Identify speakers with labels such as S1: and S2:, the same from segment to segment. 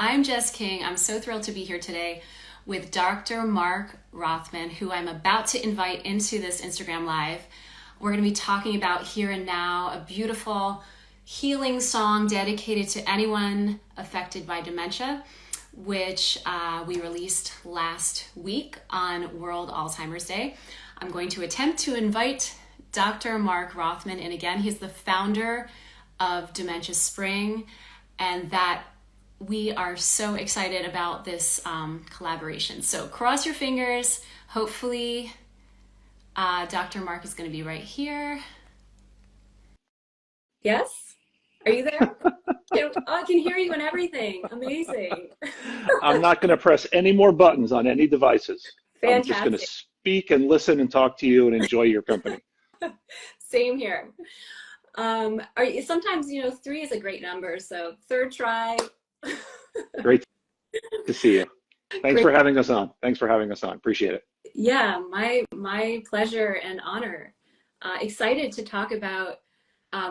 S1: I'm Jess King. I'm so thrilled to be here today with Dr. Marc Rothman, who I'm about to invite into this Instagram Live. We're going to be talking about Here and Now, a beautiful healing song dedicated to anyone affected by dementia, which we released last week on World Alzheimer's Day. I'm going to attempt to invite Dr. Marc Rothman in again. He's the founder of Dementia Spring, and that we are so excited about this collaboration. So cross your fingers. Hopefully, Dr. Marc is going to be right here. Yes? Are you there? I can hear you and everything. Amazing.
S2: I'm not going to press any more buttons on any devices.
S1: Fantastic.
S2: I'm just going to speak and listen and talk to you and enjoy your company.
S1: Same here. Sometimes, 3 is a great number, so third try.
S2: Great to see you. Thanks for having us on. Appreciate it.
S1: Yeah, my pleasure and honor. Excited to talk about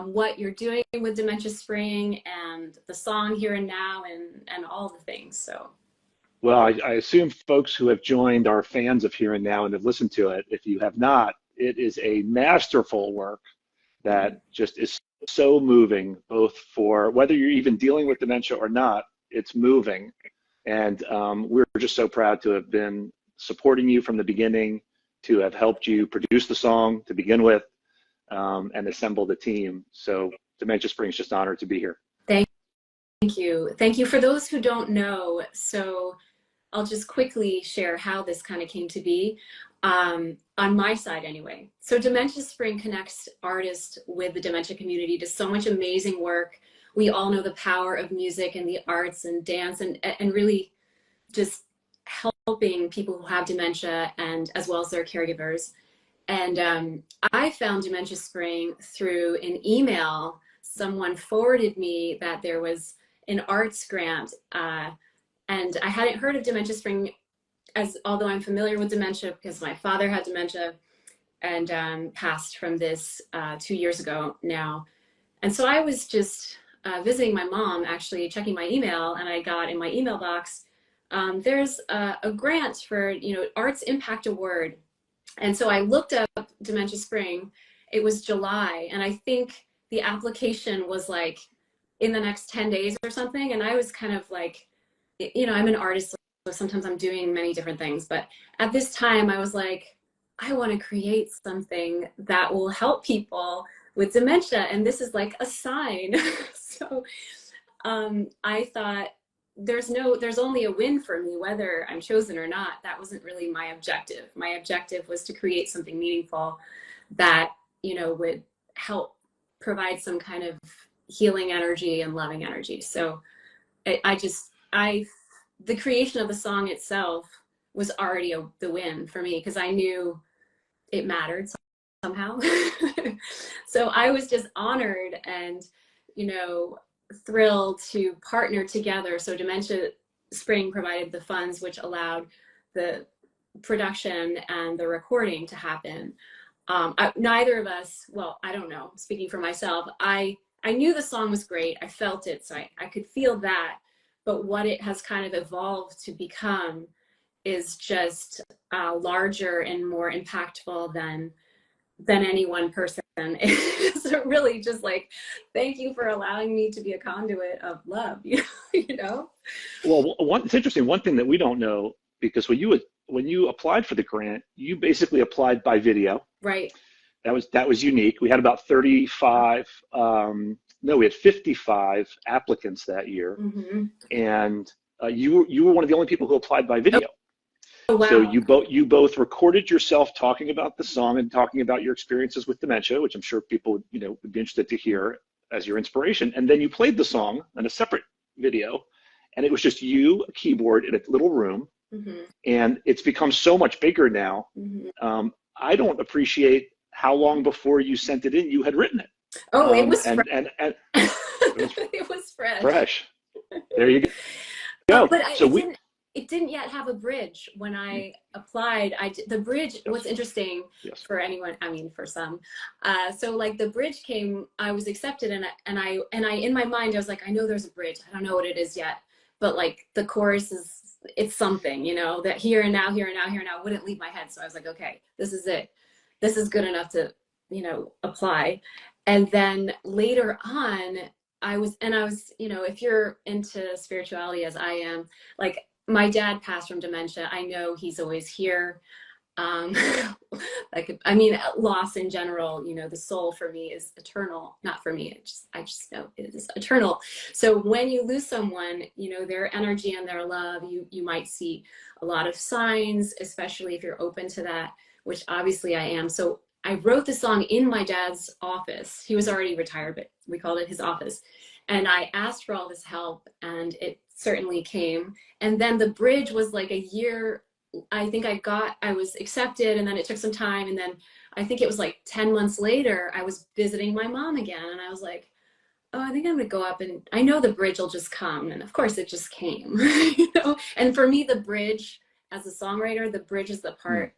S1: what you're doing with Dementia Spring and the song Here and Now and all the things. So,
S2: well, I assume folks who have joined are fans of Here and Now and have listened to it. If you have not, it is a masterful work that just is so moving, both for whether you're even dealing with dementia or not. It's moving, and we're just so proud to have been supporting you from the beginning, to have helped you produce the song to begin with, and assemble the team. So Dementia Spring is just honored to be here.
S1: Thank you. Thank you. For those who don't know, so I'll just quickly share how this kind of came to be, on my side anyway. So Dementia Spring connects artists with the dementia community to so much amazing work. We all know the power of music and the arts and dance and really just helping people who have dementia, and as well as their caregivers. And I found Dementia Spring through an email. Someone forwarded me that there was an arts grant, and I hadn't heard of Dementia Spring, although I'm familiar with dementia because my father had dementia and passed from this 2 years ago now. And so I was just visiting my mom, actually checking my email, and I got in my email box, there's a grant for, Arts Impact Award. And so I looked up Dementia Spring. It was July, and I think the application was like in the next 10 days or something. And I was kind of like, I'm an artist, so sometimes I'm doing many different things. But at this time, I was like, I want to create something that will help people with dementia, and this is like a sign. So I thought, there's only a win for me whether I'm chosen or not. That wasn't really my objective. My objective was to create something meaningful that, would help provide some kind of healing energy and loving energy. So the creation of the song itself was already the win for me, because I knew it mattered somehow. So I was just honored and, thrilled to partner together. So Dementia Spring provided the funds, which allowed the production and the recording to happen. Neither of us, well, I don't know, speaking for myself, I knew the song was great. I felt it, so I could feel that. But what it has kind of evolved to become is just larger and more impactful than any one person. It's really just like, thank you for allowing me to be a conduit of love.
S2: Well, it's interesting. One thing that we don't know, because when you applied for the grant, you basically applied by video.
S1: Right.
S2: That was unique. We had about 35. We had 55 applicants that year,
S1: Mm-hmm.
S2: and you were one of the only people who applied by video.
S1: Oh, wow.
S2: So you both recorded yourself talking about the song and talking about your experiences with dementia, which I'm sure people would be interested to hear as your inspiration. And then you played the song in a separate video, and it was just you, a keyboard in a little room.
S1: Mm-hmm.
S2: And it's become so much bigger now.
S1: Mm-hmm.
S2: I don't appreciate how long before you sent it in you had written it.
S1: Oh, it was
S2: and
S1: it was fresh.
S2: There you go.
S1: But
S2: So
S1: it didn't yet have a bridge when I applied. The bridge, what's interesting for anyone, for some, so like the bridge came, I was accepted, and I in my mind I was like, I know there's a bridge, I don't know what it is yet, but like the chorus is, it's something, you know, that here and now, here and now, here and now wouldn't leave my head. So I was like, okay, this is it. This is good enough to, you know, apply. And then later on, I was, you know, if you're into spirituality as I am, like my dad passed from dementia. I know he's always here. Um, like, I mean, loss in general, you know, the soul for me is eternal. Not for me, I just know it is eternal. So when you lose someone, you know, their energy and their love, you might see a lot of signs, especially if you're open to that, which obviously I am. So I wrote the song in my dad's office. He was already retired, but we called it his office. And I asked for all this help, and it certainly came. And then the bridge was like a year. I think I was accepted, and then it took some time. And then I think it was like 10 months later, I was visiting my mom again. And I was like, oh, I think I'm gonna go up, and I know the bridge will just come. And of course it just came, you know? And for me, the bridge, as a songwriter, the bridge is the part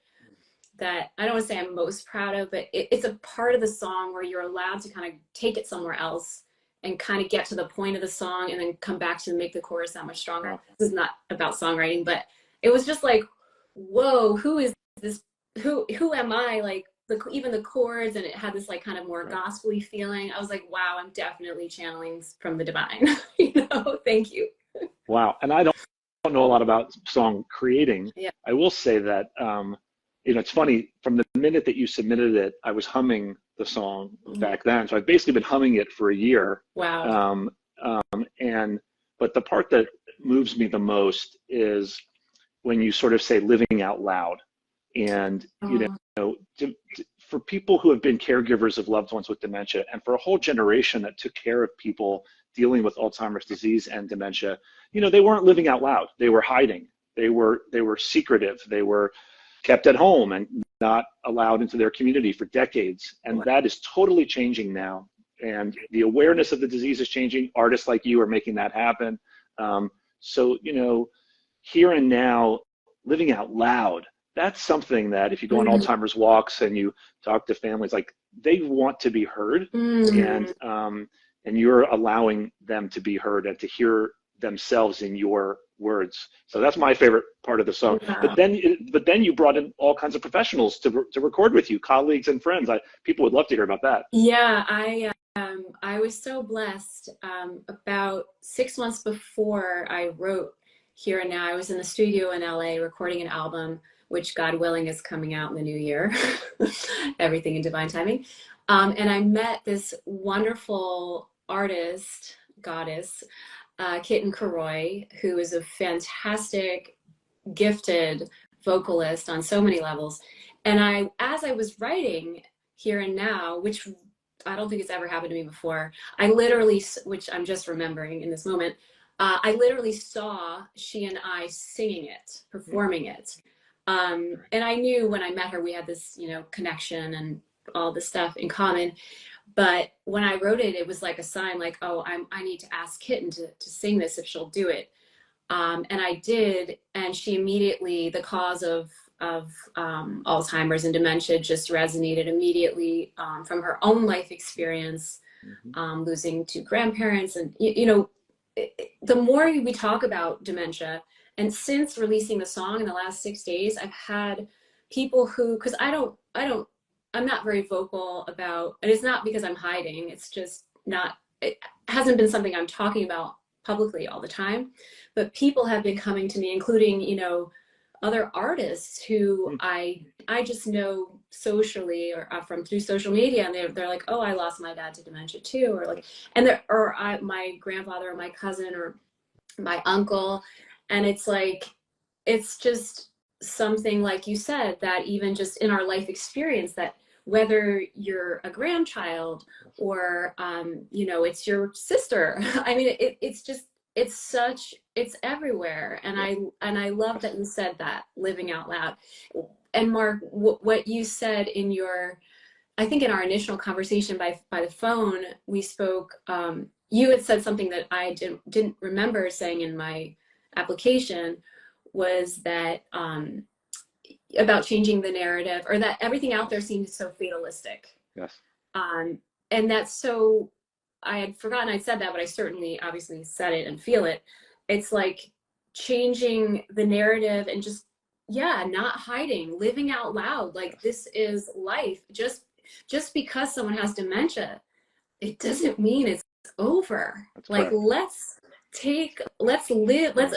S1: that I don't want to say I'm most proud of, but it's a part of the song where you're allowed to kind of take it somewhere else and kind of get to the point of the song and then come back to make the chorus that much stronger. This is not about songwriting, but it was just like, whoa, who is this? Who am I? Like even the chords, and it had this like kind of more gospel-y feeling. I was like, wow, I'm definitely channeling from the divine. You know, thank you.
S2: Wow. And I don't know a lot about song creating.
S1: Yeah.
S2: I will say that, you know, it's funny, from the minute that you submitted it, I was humming the song back then. So I've basically been humming it for a year.
S1: Wow.
S2: But the part that moves me the most is when you sort of say living out loud. And, you know, for people who have been caregivers of loved ones with dementia, and for a whole generation that took care of people dealing with Alzheimer's disease and dementia, you know, they weren't living out loud. They were hiding. They were secretive. They were kept at home and not allowed into their community for decades. And that is totally changing now. And the awareness of the disease is changing. Artists like you are making that happen. So, you know, here and now, living out loud, that's something that if you go on Alzheimer's walks and you talk to families, like they want to be heard, and you're allowing them to be heard and to hear themselves in your words. So that's my favorite part of the song.
S1: Wow.
S2: But then you brought in all kinds of professionals to record with you, colleagues and friends. People would love to hear about that.
S1: Yeah, I was so blessed. About 6 months before I wrote Here and Now, I was in the studio in LA recording an album, which God willing is coming out in the new year. Everything in divine timing. And I met this wonderful artist, goddess, Kitten Karoy, who is a fantastic, gifted vocalist on so many levels. And as I was writing Here and Now, which I don't think it's ever happened to me before, I literally, which I'm just remembering in this moment, I literally saw she and I singing it, performing it. And I knew when I met her, we had this, you know, connection and all this stuff in common. But when I wrote it, it was like a sign, like, oh, I need to ask Kitten to sing this if she'll do it. And I did, and she immediately, the cause of Alzheimer's and dementia just resonated immediately from her own life experience, losing two grandparents. And, you know, the more we talk about dementia, and since releasing the song in the last 6 days, I've had people who, because I'm not very vocal about, and it's not because I'm hiding, it's just not, it hasn't been something I'm talking about publicly all the time, but people have been coming to me, including, you know, other artists who I just know socially or through social media, and they're like, oh, I lost my dad to dementia too, or like, and my grandfather or my cousin or my uncle, and it's like, it's just something, like you said, that even just in our life experience, that whether you're a grandchild or you know, it's your sister, I mean, it's everywhere. And I love that you said that, living out loud. And Marc, what you said in your, I think in our initial conversation by the phone, we spoke, you had said something that I didn't remember saying in my application, was that about changing the narrative, or that everything out there seems so fatalistic.
S2: Yes.
S1: And that's so, I had forgotten I'd said that, but I certainly obviously said it and feel it. It's like changing the narrative and just, yeah, not hiding, living out loud. Like,
S2: Yes.
S1: this is life. Just because someone has dementia, it doesn't mean it's over.
S2: That's
S1: Like,
S2: correct.
S1: let's live, let's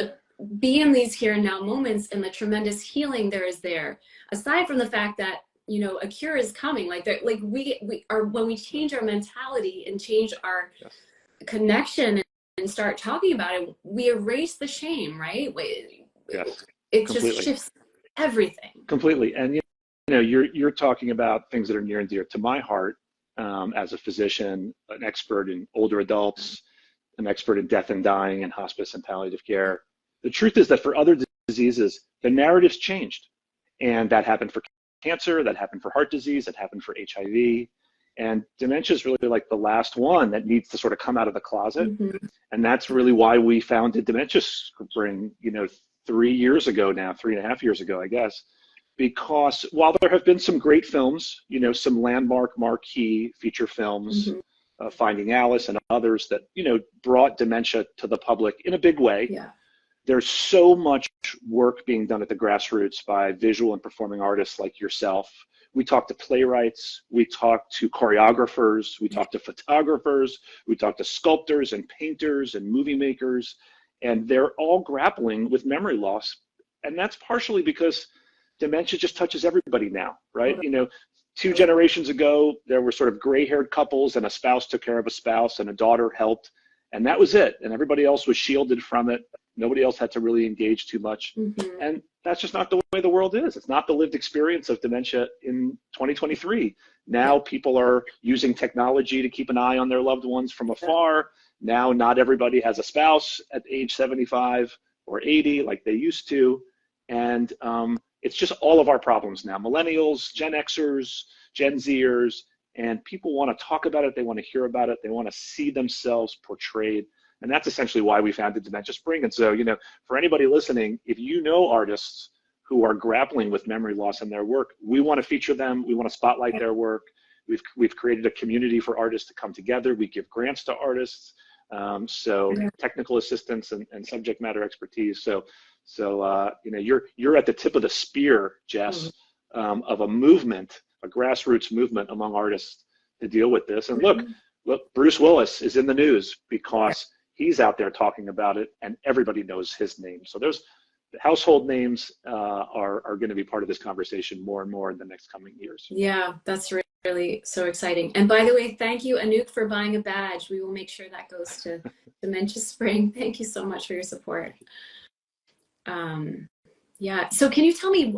S1: be in these here and now moments and the tremendous healing there is there. Aside from the fact that, you know, a cure is coming, like like we are, when we change our mentality and change our
S2: Yes.
S1: connection and start talking about it, we erase the shame, right?
S2: Yes.
S1: It just
S2: Completely.
S1: shifts everything.
S2: Completely. And you know, you're talking about things that are near and dear to my heart, as a physician, an expert in older adults, an expert in death and dying and hospice and palliative care. The truth is that for other diseases, the narrative's changed. And that happened for cancer, that happened for heart disease, that happened for HIV. And dementia is really like the last one that needs to sort of come out of the closet.
S1: Mm-hmm.
S2: And that's really why we founded Dementia Spring, you know, 3 years ago now, 3.5 years ago, I guess, because while there have been some great films, you know, some landmark marquee feature films,
S1: Mm-hmm.
S2: Finding Alice and others that, you know, brought dementia to the public in a big way,
S1: Yeah.
S2: there's so much work being done at the grassroots by visual and performing artists like yourself. We talk to playwrights, we talk to choreographers, we talk to photographers, we talk to sculptors and painters and movie makers, and they're all grappling with memory loss. And that's partially because dementia just touches everybody now, right? You know, 2 generations ago, there were sort of gray-haired couples and a spouse took care of a spouse and a daughter helped, and that was it. And everybody else was shielded from it. Nobody else had to really engage too much.
S1: Mm-hmm.
S2: And that's just not the way the world is. It's not the lived experience of dementia in 2023. Now people are using technology to keep an eye on their loved ones from afar. Now not everybody has a spouse at age 75 or 80 like they used to. And it's just all of our problems now. Millennials, Gen Xers, Gen Zers, and people want to talk about it. They want to hear about it. They want to see themselves portrayed. And that's essentially why we founded Dementia Spring. And so, you know, for anybody listening, if you know artists who are grappling with memory loss in their work, we want to feature them. We want to spotlight their work. We've created a community for artists to come together. We give grants to artists. So technical assistance and subject matter expertise. So you know, you're at the tip of the spear, Jess, of a movement, a grassroots movement among artists to deal with this. And look, Bruce Willis is in the news because he's out there talking about it, and everybody knows his name. So there's household names are going to be part of this conversation more and more in the next coming years.
S1: Yeah, that's really so exciting. And by the way, thank you, Anouk, for buying a badge. We will make sure that goes to Dementia Spring. Thank you so much for your support. Yeah, so can you tell me,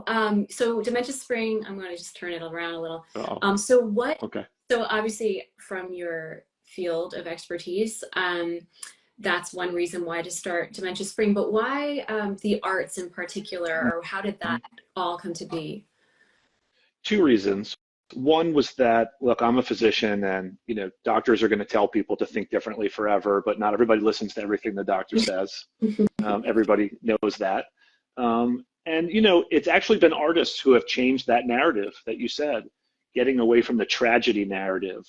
S1: so Dementia Spring, I'm going to just turn it around a little.
S2: Okay.
S1: So obviously from your field of expertise, that's one reason why to start Dementia Spring, but why the arts in particular, or how did that all come to be?
S2: 2 reasons. One was that, look, I'm a physician, and you know, doctors are going to tell people to think differently forever, but not everybody listens to everything the doctor says. Everybody knows that. And you know, it's actually been artists who have changed that narrative that you said, getting away from the tragedy narrative,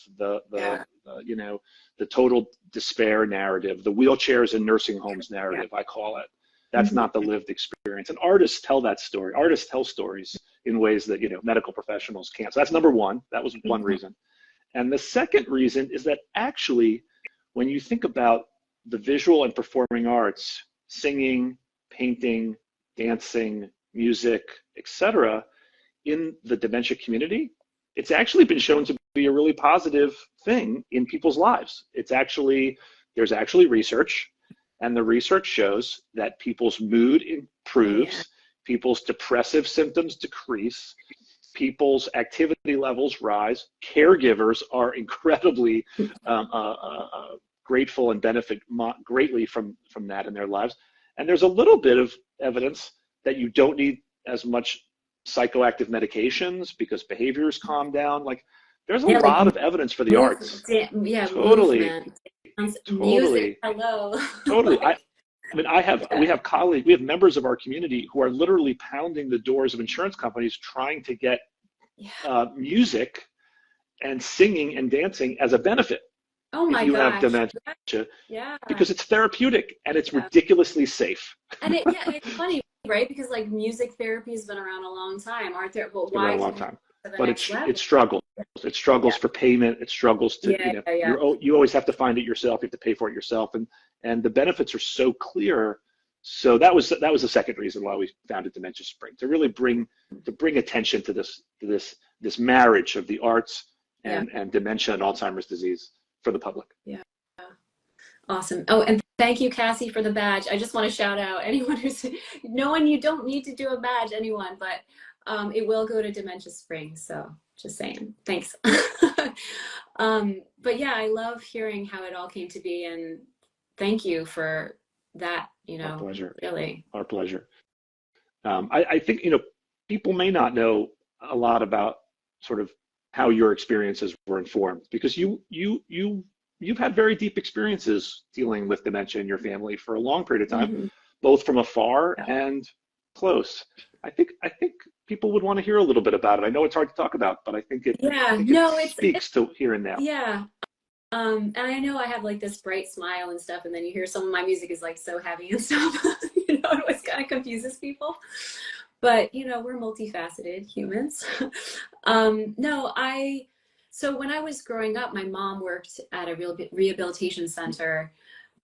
S2: you know, the total despair narrative, the wheelchairs in nursing homes narrative, I call it. That's not the lived experience. And artists tell that story. Artists tell stories in ways that, you know, medical professionals can't. So that's number one. That was one reason. And the second reason is that actually, when you think about the visual and performing arts, singing, painting, dancing, music, etc., in the dementia community, it's actually been shown to be a really positive thing in people's lives. There's actually research, and the research shows that people's mood improves, people's depressive symptoms decrease, people's activity levels rise. Caregivers are incredibly grateful and benefit greatly from that in their lives. And there's a little bit of evidence that you don't need as much psychoactive medications because behaviors calm down. Like, there's a lot of evidence for the arts. Totally.
S1: Movement,
S2: Totally.
S1: music, hello.
S2: Totally. We have colleagues, we have members of our community who are literally pounding the doors of insurance companies trying to get music and singing and dancing as a benefit.
S1: Oh
S2: if
S1: my
S2: you have
S1: gosh.
S2: dementia,
S1: Yeah.
S2: because it's therapeutic and it's
S1: Yeah.
S2: ridiculously safe.
S1: And it's funny, right? Because like music therapy has been around a long time, aren't there? But
S2: It's been
S1: why
S2: around a long
S1: can't it
S2: time,
S1: go to the
S2: but
S1: next
S2: it
S1: level?
S2: struggles. It struggles
S1: Yeah.
S2: for payment. It struggles to,
S1: Yeah. Yeah. Yeah.
S2: you always have to find it yourself. You have to pay for it yourself, and the benefits are so clear. So that was the second reason why we founded Dementia Spring, to really bring attention to this marriage of the arts
S1: Yeah.
S2: and dementia and Alzheimer's disease for the public.
S1: Yeah. Awesome. Oh, and thank you, Cassie, for the badge. I just want to shout out anyone who's knowing you don't need to do a badge, anyone, but it will go to Dementia Spring. So just saying, thanks. But yeah, I love hearing how it all came to be, and thank you for that,
S2: Our pleasure.
S1: really.
S2: Our pleasure. I think, people may not know a lot about sort of how your experiences were informed, because you've had very deep experiences dealing with dementia in your family for a long period of time,
S1: Hmm.
S2: both from afar
S1: Yeah.
S2: and close. I think people would want to hear a little bit about it. I know it's hard to talk about, but I
S1: Yeah,
S2: think it
S1: no, it's
S2: speaks to here and now.
S1: yeah. And I know I have like this bright smile and stuff, and then you hear some of my music is like so heavy and stuff. It always kind of confuses people. But we're multifaceted humans. No, so when I was growing up, my mom worked at a rehabilitation center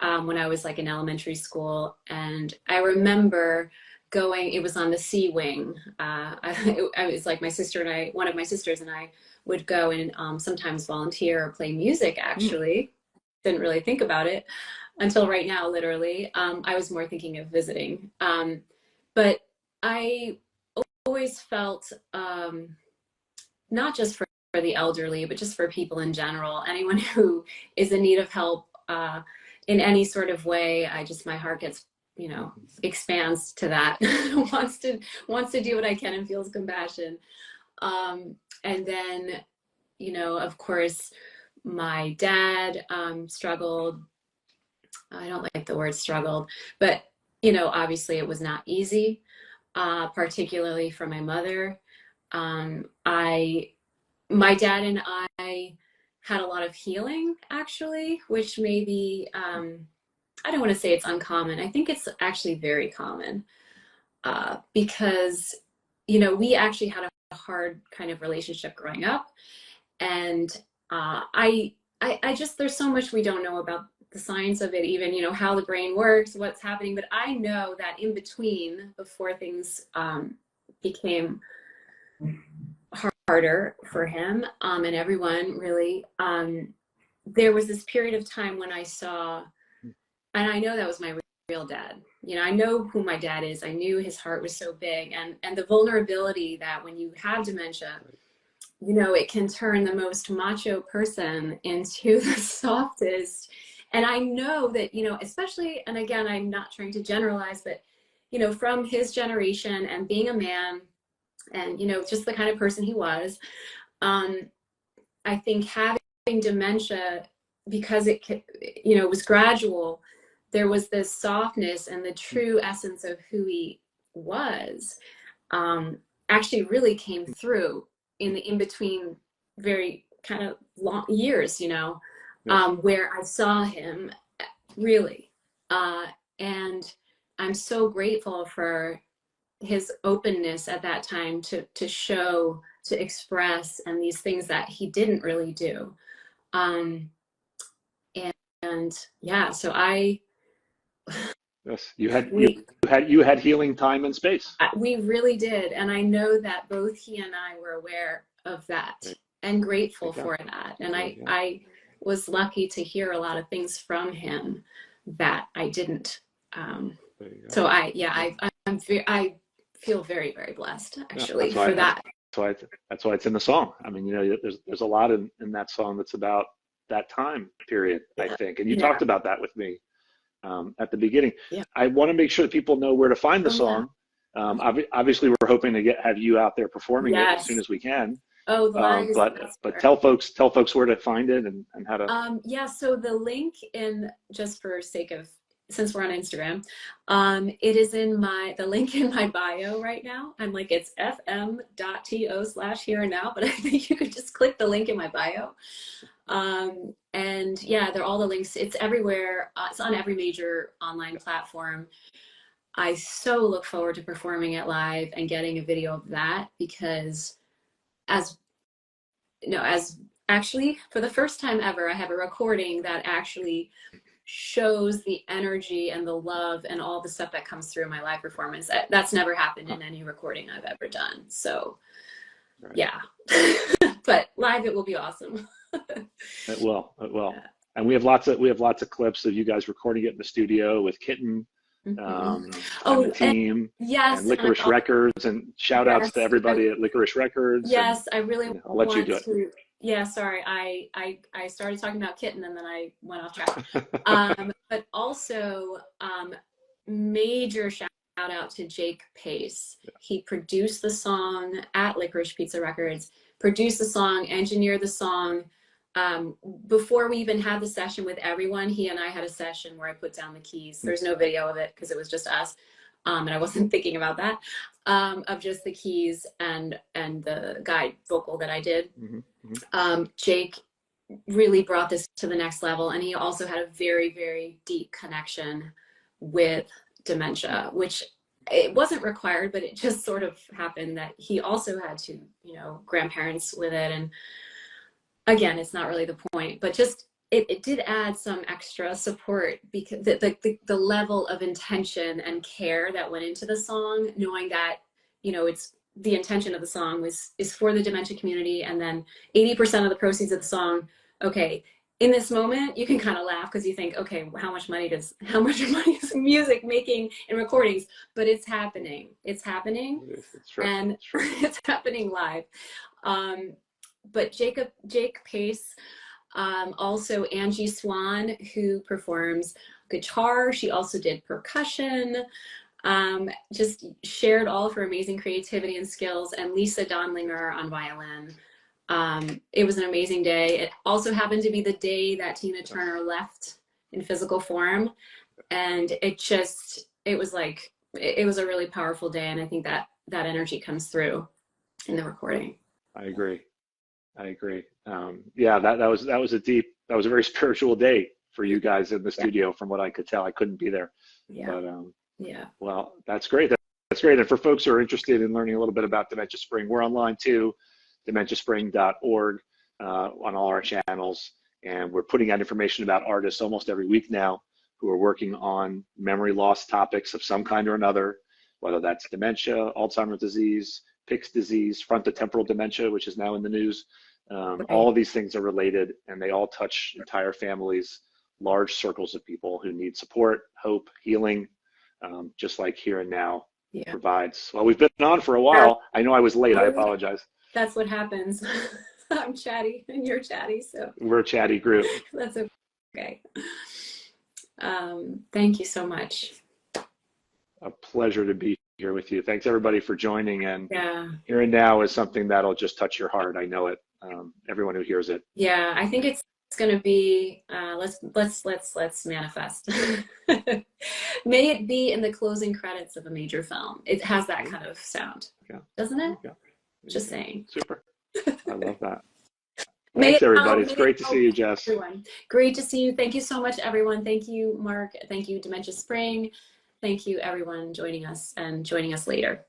S1: when I was like in elementary school, and I remember going. It was on the C wing. I was like my sister and I, one of my sisters and I, would go and sometimes volunteer or play music.
S2: Hmm.
S1: Actually, didn't really think about it until right now. Literally, I was more thinking of visiting. But I always felt not just for the elderly, but just for people in general, anyone who is in need of help in any sort of way. My heart gets, expands to that, wants to do what I can and feels compassion. And then, of course, my dad struggled. I don't like the word struggled, but obviously it was not easy, particularly for my mother. My dad and I had a lot of healing, actually, which maybe, I don't want to say it's uncommon. I think it's actually very common because, we actually had a hard kind of relationship growing up. And I just, there's so much we don't know about the science of it, even, how the brain works, what's happening. But I know that in between, before things became harder for him and everyone really, there was this period of time when I saw, and I know that was my real dad. I know who my dad is. I knew his heart was so big, and the vulnerability that when you have dementia, it can turn the most macho person into the softest. And I know that, especially, and again, I'm not trying to generalize, but, from his generation and being a man and, just the kind of person he was, I think having dementia, because it was gradual, there was this softness and the true essence of who he was actually really came through in the in between very kind of long years,
S2: Yes.
S1: where I saw him really. And I'm so grateful for his openness at that time to show, to express, and these things that he didn't really do. Um, and yeah, so
S2: Yes. You had you
S1: we
S2: had you had healing time and space.
S1: we really did, and I know that both he and I were aware of that
S2: There
S1: and grateful
S2: you go.
S1: for that. And
S2: There you go.
S1: I was lucky to hear a lot of things from him that I didn't.
S2: There you go.
S1: So I feel very, very blessed
S2: Yeah,
S1: actually for that.
S2: that's why it's in the song. I mean, there's a lot in that song that's about that time period, I
S1: Yeah,
S2: think. And you
S1: yeah,
S2: talked about that with me at the beginning.
S1: yeah.
S2: I want to make sure that people know where to find the
S1: Oh yeah.
S2: song. Obviously, we're hoping to have you out there performing it as soon
S1: Yes.
S2: as we can.
S1: Oh, the line is
S2: But
S1: faster.
S2: tell folks where to find it and how to.
S1: Yeah, so the link in, just for sake of, since we're on Instagram, it is in the link in my bio right now. I'm like, it's fm.to/here and now, but I think you could just click the link in my bio. And yeah, they're all the links. It's everywhere. It's on every major online platform. I so look forward to performing it live and getting a video of that, because as as actually for the first time ever, I have a recording that actually shows the energy and the love and all the stuff that comes through my live performance. That's never happened in any recording I've ever done. So
S2: Right.
S1: yeah, but live it will be awesome.
S2: It will. It will.
S1: Yeah.
S2: And we have lots of clips of you guys recording it in the studio with Kitten,
S1: Mm-hmm.
S2: and the
S1: Oh, and
S2: team, and
S1: yes, and
S2: Licorice Records, and shout outs to
S1: yes,
S2: everybody at Licorice Records. And
S1: yes, I really
S2: I'll let you
S1: want
S2: do it.
S1: to. Yeah, sorry, I started talking about Kitten and then I went off track. But also, major shout out to Jake Pace. He produced the song at Licorice Pizza Records, produced the song, engineered the song. Before we even had the session with everyone, he and I had a session where I put down the keys. There's no video of it because it was just us, and I wasn't thinking about that, of just the keys and the guide vocal that I did. Jake really brought this to the next level, and he also had a very, very deep connection with dementia, which it wasn't required, but it just sort of happened that he also had to, grandparents with it. And again, it's not really the point, but just it did add some extra support, because the level of intention and care that went into the song, knowing that, it's the intention of the song is for the dementia community, and then 80% of the proceeds of the song, okay, in this moment you can kind of laugh because you think, okay, how much money is music making and recordings, but it's happening. It's happening.
S2: It's true.
S1: And
S2: It's true.
S1: it's happening live. But Jake Pace, also Angie Swan, who performs guitar. She also did percussion, just shared all of her amazing creativity and skills, and Lisa Donlinger on violin. It was an amazing day. It also happened to be the day that Tina Turner left in physical form. And it was a really powerful day. And I think that energy comes through in the recording.
S2: I agree. Yeah, that was a very spiritual day for you guys in the studio, from what I could tell. I couldn't be there.
S1: Yeah.
S2: But
S1: yeah.
S2: Well, that's great. That's great. And for folks who are interested in learning a little bit about Dementia Spring, we're online too, dementiaspring.org, on all our channels. And we're putting out information about artists almost every week now who are working on memory loss topics of some kind or another, whether that's dementia, Alzheimer's disease, Pick's disease, frontotemporal dementia, which is now in the news. All of these things are related, and they all touch entire families, large circles of people who need support, hope, healing, just like Here and Now provides. Well, we've been on for a while. I know I was late. I apologize.
S1: That's what happens. I'm chatty and you're chatty, so
S2: we're a chatty group.
S1: That's okay. Thank you so much.
S2: A pleasure to be here with you. Thanks everybody for joining. And Here and Now is something that'll just touch your heart. I know it. Everyone who hears it.
S1: Yeah, I think it's going to be. Let's manifest. May it be in the closing credits of a major film. It has that kind of sound, doesn't it? Just saying.
S2: Super. I love that. Thanks everybody. It's great to see you, Jess.
S1: Everyone. Great to see you. Thank you so much, everyone. Thank you, Mark. Thank you, Dementia Spring. Thank you, everyone, joining us later.